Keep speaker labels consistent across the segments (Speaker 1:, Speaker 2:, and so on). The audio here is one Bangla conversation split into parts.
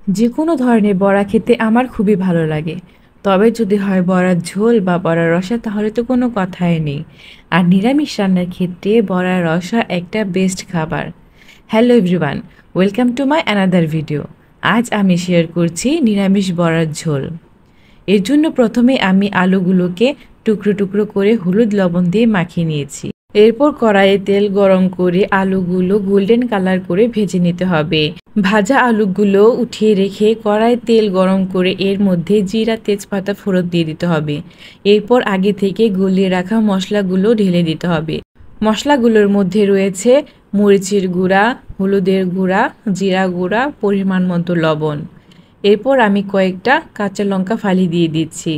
Speaker 1: যে কোনো ধরনের বড়া খেতে আমার খুবই ভালো লাগে। তবে যদি হয় বড়ার ঝোল বা বড়ার রসা তাহলে তো কোনো কথাই নেই। আর নিরামিষ রান্নার ক্ষেত্রে বড়ার রসা একটা বেস্ট খাবার। Hello everyone, welcome to my another video. আজ আমি শেয়ার করছি নিরামিষ বড়ার ঝোল। এর জন্য প্রথমে আমি আলুগুলোকে টুকরো টুকরো করে হলুদ লবণ দিয়ে মাখিয়ে নিয়েছি। এরপর কড়াইয়ে তেল গরম করে আলুগুলো গোল্ডেন কালার করে ভেজে নিতে হবে। ভাজা আলুগুলো উঠিয়ে রেখে কড়াইয়ে তেল গরম করে এর মধ্যে জিরা তেজপাতা ফোড়ন দিয়ে দিতে হবে। এরপর আগে থেকে গলিয়ে রাখা মশলাগুলো ঢেলে দিতে হবে। মশলাগুলোর মধ্যে রয়েছে মরিচের গুঁড়া, হলুদের গুঁড়া, জিরা গুঁড়া, পরিমাণ মতো লবণ। এরপর আমি কয়েকটা কাঁচা লঙ্কা ফালি দিয়ে দিচ্ছি।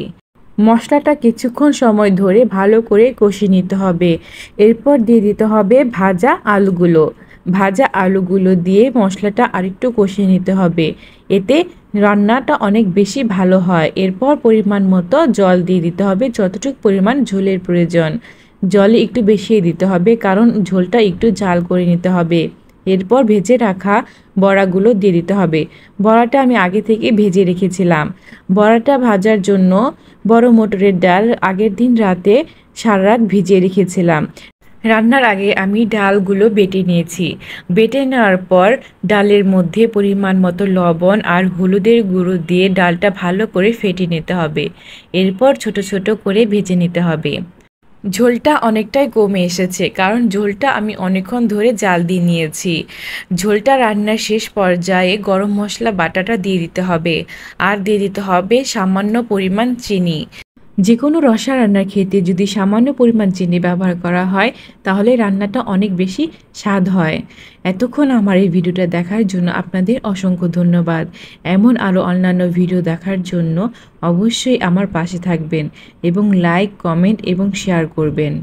Speaker 1: মশলাটা কিছুক্ষণ সময় ধরে ভালো করে কষিয়ে নিতে হবে। এরপর দিয়ে দিতে হবে ভাজা আলুগুলো। ভাজা আলুগুলো দিয়ে মশলাটা আরেকটু কষিয়ে নিতে হবে। এতে রান্নাটা অনেক বেশি ভালো হয়। এরপর পরিমাণ মতো জল দিয়ে দিতে হবে, যতটুকু পরিমাণ ঝোলের প্রয়োজন। জল একটু বেশিই দিতে হবে কারণ ঝোলটা একটু ঝাল করে নিতে হবে। এরপর ভেজে রাখা বড়াগুলো দিয়ে দিতে হবে। বড়াটা আমি আগে থেকে ভেজে রেখেছিলাম। বড়াটা ভাজার জন্য বড় মটরের ডাল আগের দিন রাতে সারা রাত ভিজিয়ে রেখেছিলাম। রান্নার আগে আমি ডালগুলো বেটে নিয়েছি। বেটে নেওয়ার পর ডালের মধ্যে পরিমাণ মতো লবণ আর হলুদের গুঁড়ো দিয়ে ডালটা ভালো করে ফেটে নিতে হবে। এরপর ছোট ছোট করে ভেজে নিতে হবে। ঝোলটা অনেকটাই কমে এসেছে কারণ ঝোলটা আমি অনেকক্ষণ ধরে জাল দিয়ে নিয়েছি। ঝোলটা রান্নার শেষ পর্যায়ে গরম মশলা বাটাটা দিয়ে দিতে হবে। আর দিয়ে দিতে হবে সামান্য পরিমাণ চিনি। যে কোনো রসা রান্নার ক্ষেত্রে যদি সামান্য পরিমাণ চিনি ব্যবহার করা হয় তাহলে রান্নাটা অনেক বেশি স্বাদ হয়। এতক্ষণ আমার এই ভিডিওটা দেখার জন্য আপনাদের অসংখ্য ধন্যবাদ। এমন আরও অন্যান্য ভিডিও দেখার জন্য অবশ্যই আমার পাশে থাকবেন এবং লাইক, কমেন্ট এবং শেয়ার করবেন।